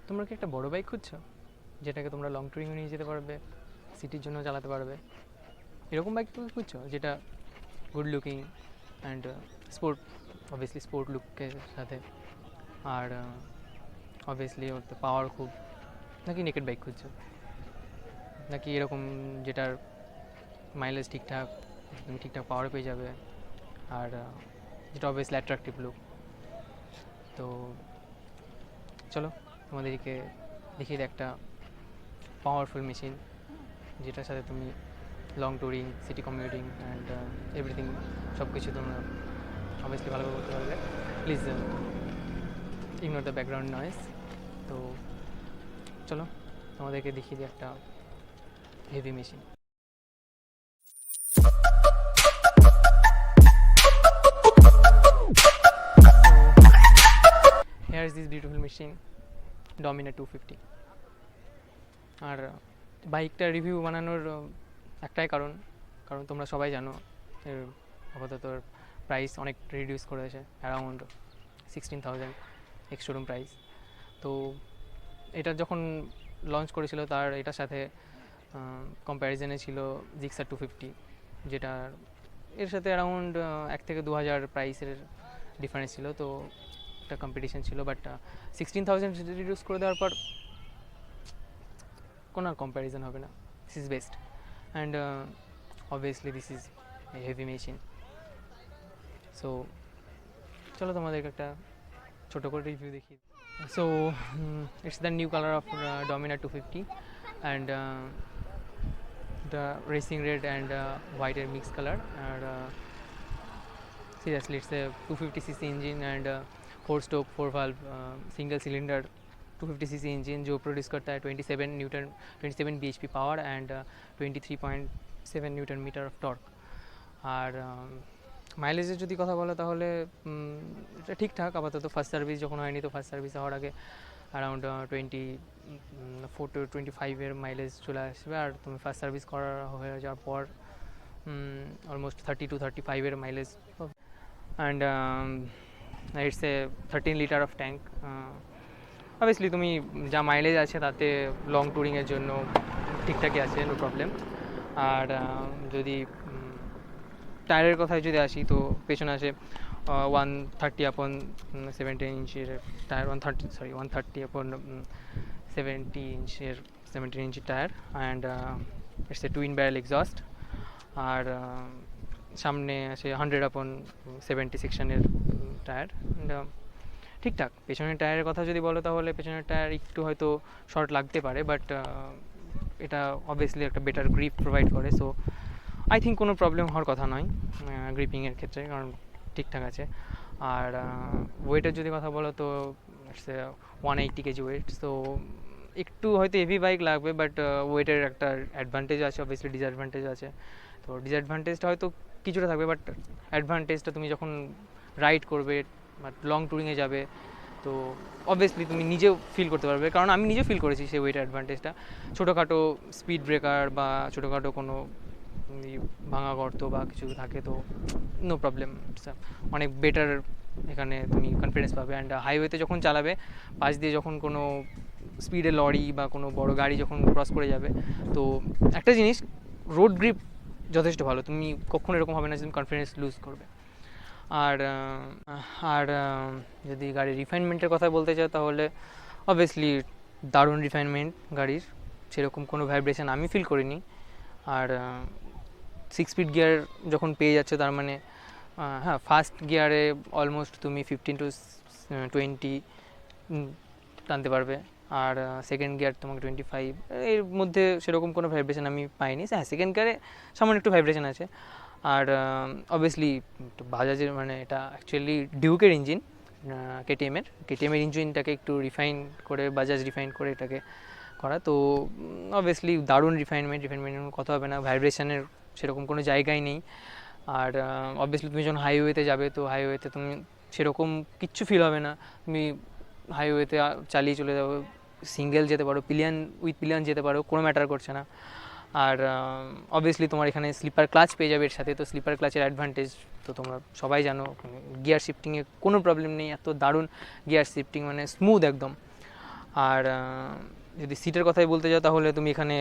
তোমরা কি একটা বড় বাইক খুঁজছো যেটাকে তোমরা লং ট্যুরিংয়ে নিয়ে যেতে পারবে, সিটির জন্য চালাতে পারবে? এরকম বাইক তুমি খুঁজছো যেটা good looking and sport, obviously sport লুকের সাথে, আর অবভিয়াসলি ওর তো পাওয়ার খুব, নাকি নেকেড বাইক খুঁজছো, নাকি এরকম যেটার মাইলেজ ঠিকঠাক, তুমি ঠিকঠাক পাওয়ার পেয়ে যাবে, আর যেটা অবভিয়াসলি অ্যাট্রাকটিভ লুক? তো চলো তোমাদেরকে দেখিয়ে দিই একটা পাওয়ারফুল মেশিন যেটার সাথে তুমি long touring, city commuting and everything সব কিছু তোমরা অবভিয়াসলি ভালোভাবে করতে পারবে। Please ignore the background noise. তো চলো তোমাদেরকে দেখিয়ে দিই একটা heavy machine. Here is this beautiful machine, Dominar 250। আর বাইকটার রিভিউ বানানোর একটাই কারণ, তোমরা সবাই জানো এর আপাতত প্রাইস অনেক রিডিউস করেছে, অ্যারাউন্ড 16,000 এক্স শোরুম প্রাইস। তো এটা যখন লঞ্চ করেছিল তার এটার সাথে কম্প্যারিজনে ছিল জিক্সার 250, যেটা এর সাথে অ্যারাউন্ড 1 থেকে 2 হাজার প্রাইসের ডিফারেন্স ছিল। তো একটা কম্পিটিশন ছিল, বাট 16,000 রিডিউস করে দেওয়ার পর কোনো আর কম্প্যারিজন হবে না। This is best and obviously this is a heavy machine. So চলো তোমাদেরকে একটা ছোটো করে রিভিউ দেখি। So it's the new colour of Dominar 250 and the racing red and white এর mixed color। আর seriously it's a 250cc engine and 4 stroke 4 valve single cylinder 250cc engine जो produce करता है 27 bhp power and 23.7 newton metre of torque. আর মাইলেজের যদি কথা বলো তাহলে এটা ঠিকঠাক আপাতত। ফার্স্ট সার্ভিস যখন হয়নি, তো ফার্স্ট সার্ভিস হওয়ার আগে অ্যারাউন্ড 24 to 25 মাইলেজ চলে আসবে, আর তুমি ফার্স্ট সার্ভিস করা হয়ে যাওয়ার পর almost 30 to 35 mileage. And it's A 13 litre of tank. Obviously তুমি যা মাইলেজ আছে তাতে লং ট্যুরিংয়ের জন্য ঠিকঠাকই আছে, নো প্রবলেম। আর যদি টায়ারের কথায় যদি আসি, তো পেছনে আছে 130/17 ইঞ্চের টায়ার, 130/17 ইঞ্চের 17 inch tyre, and it's a twin barrel exhaust. আর সামনে আছে 100/70 সেকশনের টায়ার। ঠিকঠাক। পেছনের টায়ারের কথা যদি বলো তাহলে পেছনের টায়ার একটু হয়তো শর্ট লাগতে পারে, বাট এটা অবভিয়াসলি একটা বেটার গ্রিপ প্রোভাইড করে। সো আই থিঙ্ক কোনো প্রবলেম হওয়ার কথা নয় গ্রিপিংয়ের ক্ষেত্রে, কারণ ঠিকঠাক আছে। আর ওয়েটের যদি কথা বলো তো ইটস 180 কেজি ওয়েট। সো একটু হয়তো হেভি বাইক লাগবে, বাট ওয়েটের একটা অ্যাডভান্টেজ আছে, অবভিয়াসলি ডিসঅ্যাডভান্টেজ আছে। তো ডিসঅ্যাডভান্টেজটা হয়তো কিছুটা থাকবে, বাট অ্যাডভান্টেজটা তুমি যখন রাইড করবে বা লং ট্যুরিংয়ে যাবে, তো অবভিয়াসলি তুমি নিজেও ফিল করতে পারবে, কারণ আমি নিজে ফিল করেছি সেই ওয়েট অ্যাডভান্টেজটা। ছোটোখাটো স্পিড ব্রেকার বা ছোটোখাটো কোনো ভাঙা গর্ত বা কিছু থাকে তো নো প্রবলেম, অনেক বেটার এখানে তুমি কনফিডেন্স পাবে। অ্যান্ড হাইওয়েতে যখন চালাবে, পাশ দিয়ে যখন কোনো স্পিডে লরি বা কোনো বড় গাড়ি যখন ক্রস করে যাবে, তো একটা জিনিস, রোড গ্রিপ যথেষ্ট ভালো, তুমি কখনো এরকম হবে না যে তুমি কনফিডেন্স লুজ করবে। আর আর যদি গাড়ির রিফাইনমেন্টের কথা বলতে চাও তাহলে অবভিয়াসলি দারুণ রিফাইনমেন্ট গাড়ির, সেরকম কোনো ভাইব্রেশন আমি ফিল করিনি। আর 6 স্পিড গিয়ার যখন পেয়ে যাচ্ছে, তার মানে হ্যাঁ, ফার্স্ট গিয়ারে অলমোস্ট তুমি 15 to 20 টানতে পারবে, আর সেকেন্ড গিয়ার তোমাকে 25, এর মধ্যে সেরকম কোনো ভাইব্রেশন আমি পাইনি। হ্যাঁ, সেকেন্ড গিয়ারে সামান্য একটু ভাইব্রেশন আছে। আর অবভিয়াসলি বাজাজের, মানে এটা অ্যাকচুয়ালি ডিউকের ইঞ্জিন, কেটিএমের ইঞ্জিনটাকে একটু রিফাইন করে, বাজাজ রিফাইন করে এটাকে করা। তো অবভিয়াসলি দারুণ রিফাইনমেন্ট কথা হবে না, ভাইব্রেশনের সেরকম কোনো জায়গাই নেই। আর অবভিয়াসলি তুমি যখন হাইওয়েতে যাবে, তো হাইওয়েতে তুমি সেরকম কিচ্ছু ফিল হবে না। তুমি হাইওয়েতে চালিয়ে চলে যাবো, সিঙ্গেল যেতে পারো, উইথ পিলিয়ন যেতে পারো, কোনো ম্যাটার করছে না। আর অবভিয়াসলি তোমার এখানে স্লিপার ক্লাচ পেয়ে যাবে এর সাথে। তো স্লিপার ক্লাচের অ্যাডভান্টেজ তো তোমরা সবাই জানো, গিয়ার শিফটিংয়ে কোনো প্রবলেম নেই, এত দারুণ গিয়ার শিফটিং, মানে স্মুথ একদম। আর যদি সিটের কথাই বলতে যাও তাহলে তুমি এখানে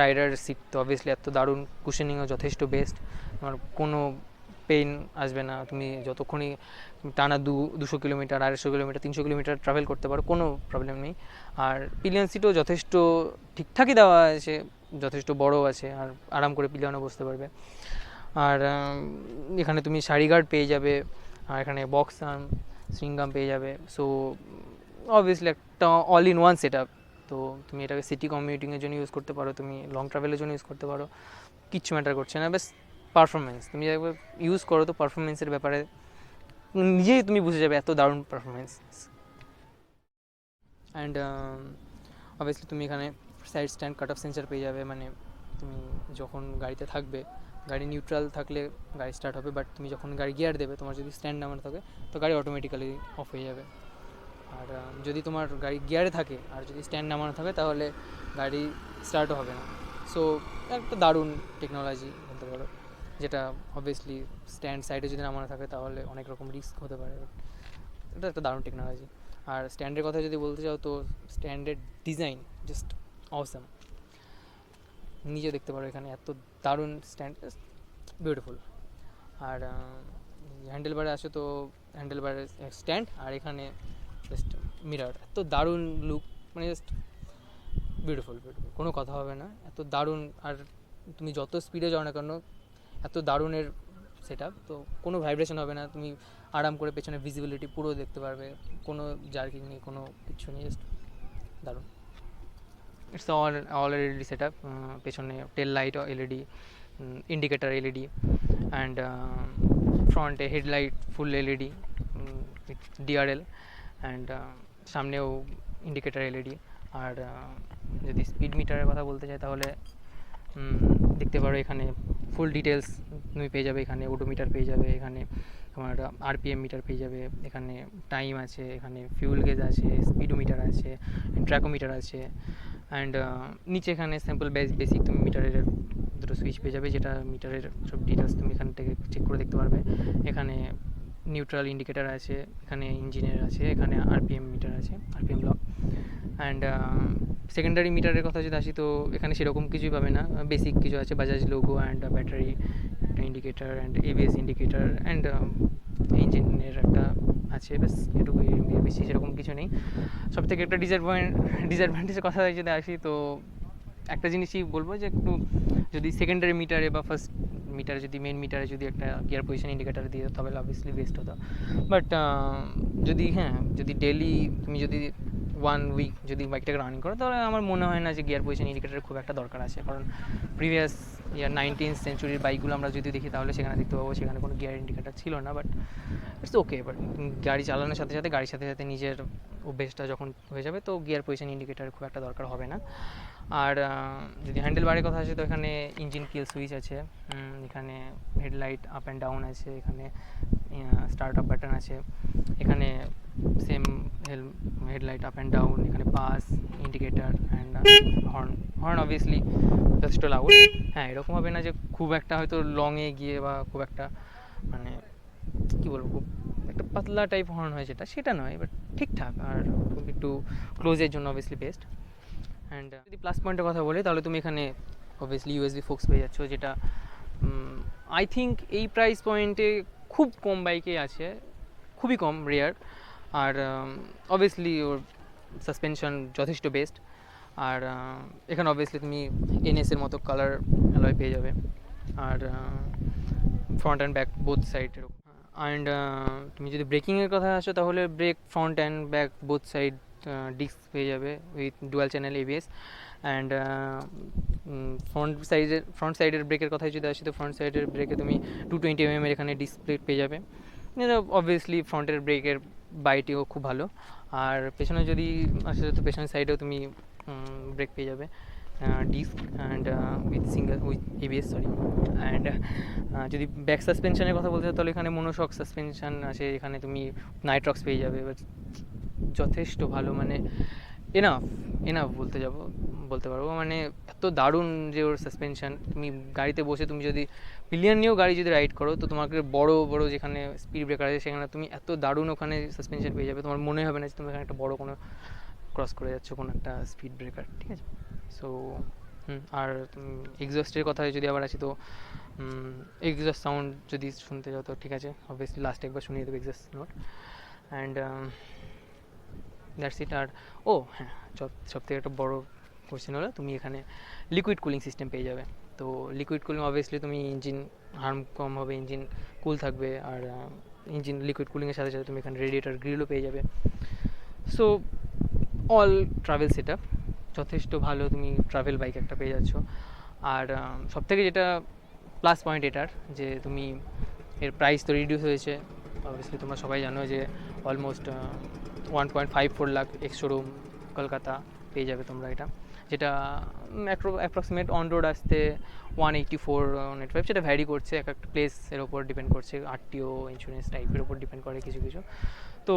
রাইডার সিট তো অবভিয়াসলি এত দারুণ, কুশনিংও যথেষ্ট বেস্ট, তোমার কোনো পেইন আসবে না, তুমি যতক্ষণই টানা 200 কিলোমিটার, 250 কিলোমিটার, 300 কিলোমিটার ট্রাভেল করতে পারো, কোনো প্রবলেম নেই। আর পিলিয়ন সিটও যথেষ্ট ঠিকঠাকই দেওয়া আছে, যথেষ্ট বড় আছে, আর আরাম করে পিলিয়নও বসতে পারবে। আর এখানে তুমি সারি গার্ড পেয়ে যাবে, আর এখানে বক্স আর্ম, সুইংগাম পেয়ে যাবে। সো অবভিয়াসলি একটা all in one set up. তো তুমি এটাকে সিটি কমিউটিংয়ের জন্য ইউজ করতে পারো, তুমি লং ট্রাভেলের জন্য ইউজ করতে পারো, কিচ্ছু ম্যাটার করছে না। বেশ পারফরমেন্স তুমি একবার ইউজ করো তো পারফরমেন্সের ব্যাপারে নিজেই তুমি বুঝে যাবে, এত দারুণ পারফরমেন্স। অ্যান্ড অবভিয়াসলি তুমি এখানে side stand cut off sensor পেয়ে যাবে, মানে তুমি যখন গাড়িতে থাকবে, গাড়ি নিউট্রাল থাকলে গাড়ি স্টার্ট হবে, বাট তুমি যখন গাড়ি গিয়ার দেবে, তোমার যদি স্ট্যান্ড নামানো থাকে তো গাড়ি অটোমেটিক্যালি অফ হয়ে যাবে। আর যদি তোমার গাড়ি গিয়ারে থাকে আর যদি স্ট্যান্ড নামানো থাকে তাহলে গাড়ি স্টার্টও হবে না। সো একটা দারুণ টেকনোলজি বলতে পারো, যেটা অবভিয়াসলি স্ট্যান্ড সাইডে যদি নামানো থাকে তাহলে অনেক রকম রিস্ক হতে পারে, এটা একটা দারুণ টেকনোলজি। আর স্ট্যান্ডের কথা যদি বলতে চাও তো স্ট্যান্ডের ডিজাইন জাস্ট অসাম, নিজে দেখতে পারো এখানে এত দারুণ স্ট্যান্ড, বিউটিফুল। আর হ্যান্ডেল বারে আসে তো হ্যান্ডেল বারের স্ট্যান্ড, আর এখানে জাস্ট মিরার, এত দারুণ লুক, মানে জাস্ট বিউটিফুল বিউটিফুল, কোনো কথা হবে না, এত দারুণ। আর তুমি যত স্পিডে যাও না কেন, এত দারুণের সেট আপ, তো কোনো ভাইব্রেশন হবে না, তুমি আরাম করে পেছনে ভিজিবিলিটি পুরো দেখতে পারবে, কোনো জার্কিং নেই, কোনো কিছু নেই, জাস্ট দারুণ। It's all LED set up, পেছনে tail light LED, indicator LED, and ফ্রন্টে headlight full LED DRL, and সামনেও ইন্ডিকেটার এলইডি। আর যদি স্পিড মিটারের কথা বলতে চাই তাহলে দেখতে পারো এখানে ফুল ডিটেলস তুমি পেয়ে যাবে, এখানে ওডোমিটার পেয়ে যাবে, এখানে তোমার আরপিএম মিটার পেয়ে যাবে, এখানে টাইম আছে, এখানে ফিউল গেজ আছে, স্পিডোমিটার আছে, ট্র্যাকোমিটার আছে, অ্যান্ড নিচে এখানে স্যাম্পল বেসিক তুমি মিটারের দুটো সুইচ পেয়ে যাবে, যেটা মিটারের সব ডিটেলস তুমি এখান থেকে চেক করে দেখতে পারবে। এখানে নিউট্রাল ইন্ডিকেটার আছে, এখানে ইঞ্জিনের আছে, এখানে আরপিএম মিটার আছে, আরপিএম লক। অ্যান্ড সেকেন্ডারি মিটারের কথা যদি আসি তো এখানে সেরকম কিছুই পাবে না, বেসিক কিছু আছে, বাজাজ লোগো অ্যান্ড ব্যাটারি একটা indicator and ABS indicator and ইঞ্জিনের একটা আছে, বেশ এটুকুই, বেশি সেরকম কিছু নেই। সব থেকে একটা ডিসঅ্যাডভান্টেজের কথা যদি আসি তো একটা জিনিসই বলবো যে একটু যদি সেকেন্ডারি মিটারে বা ফার্স্ট মিটারে, যদি মেন মিটারে যদি একটা গিয়ার পজিশন ইন্ডিকেটার দিয়ে তবে অবভিয়াসলি বেস্ট হতো। বাট যদি ডেলি তুমি যদি 1 উইক যদি বাইকটাকে রানিং করো তাহলে আমার মনে হয় না যে গিয়ার পজিশন ইন্ডিকেটারের খুব একটা দরকার আছে, কারণ প্রিভিয়াস 19th সেঞ্চুরির বাইকগুলো আমরা যদি দেখি তাহলে সেখানে দেখতে পাবো সেখানে কোনো গিয়ার ইন্ডিকেটার ছিল না। বাট ইটস ওকে, বাট গাড়ি চালানোর সাথে সাথে গাড়ির সাথে সাথে নিজের অভ্যেসটা যখন হয়ে যাবে তো গিয়ার পজিশন ইন্ডিকেটার খুব একটা দরকার হবে না। আর যদি হ্যান্ডেল বারের কথা আসে তো এখানে ইঞ্জিন কিল সুইচ আছে, এখানে হেডলাইট আপ অ্যান্ড ডাউন আছে, এখানে স্টার্ট আপ বাটন আছে, এখানে same headlight up and down, এখানে pass indicator and horn obviously যথেষ্ট লাউড। হ্যাঁ, এরকম হবে না যে খুব একটা হয়তো লংয়ে গিয়ে বা খুব একটা মানে কী বলবো খুব একটা পাতলা টাইপ হর্ন হয় সেটা নয়, বাট ঠিকঠাক, আর খুব একটু ক্লোজের জন্য অবভিয়াসলি বেস্ট। অ্যান্ড যদি প্লাস পয়েন্টের কথা বলি তাহলে তুমি এখানে অবভিয়াসলি ইউএসবি ফোক্স পেয়ে যাচ্ছ, যেটা আই থিঙ্ক এই প্রাইস পয়েন্টে খুব কম বাইকে আছে, খুবই কম, রেয়ার। আর অবভিয়াসলি ওর সাসপেনশন যথেষ্ট বেস্ট। আর এখানে অবভিয়াসলি তুমি এনএসের মতো কালার অ্যালয় পেয়ে যাবে, আর front and back both side এরকম। অ্যান্ড তুমি যদি ব্রেকিংয়ের কথা আসো তাহলে brake front and back both side disc পেয়ে যাবে with dual channel ABS. And front সাইডের ব্রেকের কথায় যদি আসি তো ফ্রন্ট সাইডের ব্রেকে তুমি 220mm এখানে ডিসপ্লে পেয়ে যাবে, অবভিয়াসলি ফ্রন্টের ব্রেকের বাইটিও খুব ভালো। আর পেছনে যদি আসে তো পেছনের সাইডেও তুমি ব্রেক পেয়ে যাবে, disc and with ABS and যদি ব্যাক সাসপেনশনের কথা বলতে চাও তাহলে এখানে মনোশক সাসপেনশন আছে, এখানে তুমি নাইট্রক্স পেয়ে যাবে, যথেষ্ট ভালো, মানে এনাফ বলতে পারবো, মানে এত দারুণ যে ওর সাসপেনশন। তুমি গাড়িতে বসে তুমি যদি পিলিয়ন নিয়েও গাড়ি যদি রাইড করো তো তোমাকে বড় বড় যেখানে স্পিড ব্রেকার আছে সেখানে তুমি এত দারুণ ওখানে সাসপেনশন পেয়ে যাবে, তোমার মনে হবে না যে তুমি এখানে একটা বড় কোনো ক্রস করে যাচ্ছ কোনো একটা স্পিড ব্রেকার, ঠিক আছে। সো আর এক্সস্টের কথায় যদি আবার আসি, তো এক্সস্ট সাউন্ড যদি শুনতে যাও তো ঠিক আছে, অবভিয়াসলি লাস্টে একবার শুনিয়ে দেবো exhaust note, and that's it. আর হ্যাঁ, সব থেকে একটা বড়ো কোয়েশ্চেন হলো, তুমি এখানে লিকুইড কুলিং সিস্টেম পেয়ে যাবে। তো লিকুইড কুলিং অবভিয়াসলি তুমি ইঞ্জিন হার্ম কম হবে, ইঞ্জিন কুল থাকবে, আর ইঞ্জিন লিকুইড কুলিংয়ের সাথে সাথে তুমি এখানে রেডিয়েটার গ্রিলও পেয়ে যাবে। So all travel set up যথেষ্ট ভালো, তুমি ট্রাভেল বাইক একটা পেয়ে যাচ্ছ। আর সবথেকে যেটা প্লাস পয়েন্ট এটার, যে তুমি এর প্রাইস তো রিডিউস হয়েছে, অবভিয়াসলি তোমরা সবাই জানো যে almost 1.54 lakh ex showroom Kolkata পেয়ে যাবে তোমরা এটা, যেটা অ্যাপ্রক্সিমেট অন রোড আসতে 184-185, সেটা ভ্যারি করছে এক একটা প্লেসের ওপর ডিপেন্ড করছে, আরটিও ইন্স্যুরেন্স টাইপের ওপর ডিপেন্ড করে কিছু কিছু। তো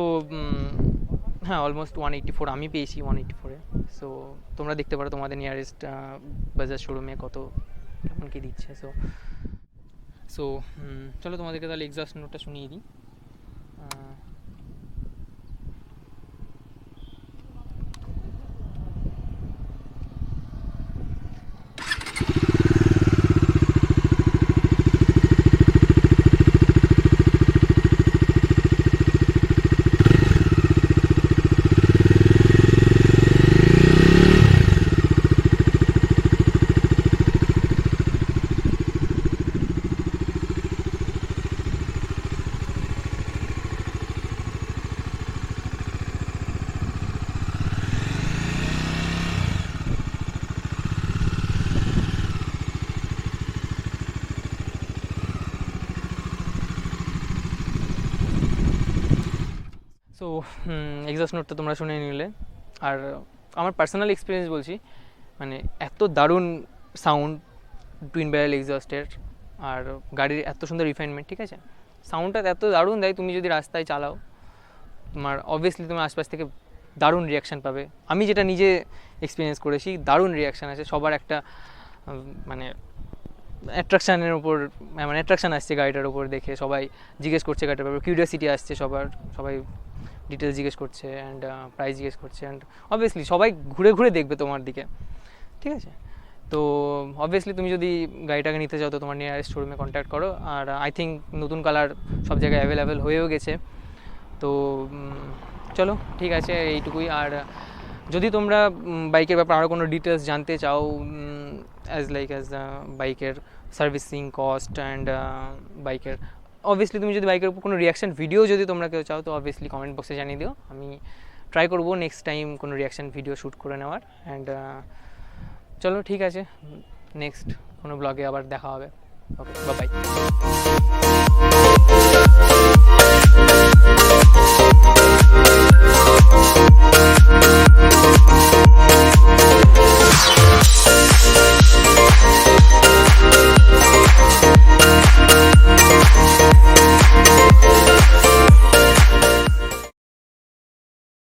হ্যাঁ, অলমোস্ট 184 আমি পেয়েছি 184-এ। সো তোমরা দেখতে পারো তোমাদের নিয়ারেস্ট বাজাজ শোরুমে কত কেমন কী দিচ্ছে। সো চলো তোমাদেরকে তাহলে এক্সস্ট নোটটা শুনিয়ে দিই। সো এক্সস্ট নোট তো তোমরা শুনে নিলে, আর আমার পার্সোনাল এক্সপিরিয়েন্স বলছি, মানে এত দারুণ সাউন্ড টুইন ব্যারেল এক্সস্টের, আর গাড়ির এত সুন্দর রিফাইনমেন্ট, ঠিক আছে, সাউন্ডটা এত দারুণ দেয়, তুমি যদি রাস্তায় চালাও তোমার অবভিয়াসলি তোমার আশপাশ থেকে দারুণ রিয়াকশান পাবে। আমি যেটা নিজে এক্সপিরিয়েন্স করেছি, দারুণ রিয়াকশান আছে, সবার একটা মানে অ্যাট্রাকশানের ওপর, মানে অ্যাট্রাকশান আসছে গাড়িটার ওপর দেখে, সবাই জিজ্ঞেস করছে গাড়িটার ব্যাপারে, কিউরিয়াসিটি আসছে সবাই ডিটেলস জিজ্ঞেস করছে, অ্যান্ড প্রাইস জিজ্ঞেস করছে, অ্যান্ড অবভিয়াসলি সবাই ঘুরে ঘুরে দেখবে তোমার দিকে, ঠিক আছে। তো অবভিয়াসলি তুমি যদি গাড়িটাকে নিতে চাও তো তোমার নিয়ারেস্ট শোরুমে কন্ট্যাক্ট করো, আর আই থিঙ্ক নতুন কালার সব জায়গায় অ্যাভেলেবেল হয়েও গেছে। তো চলো ঠিক আছে, এইটুকুই। আর যদি তোমরা বাইকের ব্যাপারে আরও কোনো ডিটেলস জানতে চাও, অ্যাজ বাইকের সার্ভিসিং কস্ট অ্যান্ড বাইকের, অবভিয়াসলি তুমি যদি বাইকের উপর কোনো রিয়াকশান ভিডিও যদি তোমরা কেউ চাও তো অবভিয়াসলি কমেন্ট বক্সে জানিয়ে দিও, আমি ট্রাই করবো নেক্সট টাইম কোনো রিয়াকশান ভিডিও শ্যুট করে নেওয়ার। অ্যান্ড চলো ঠিক আছে, নেক্সট কোনো ব্লগে আবার দেখা হবে। ওকে, বাই বাই।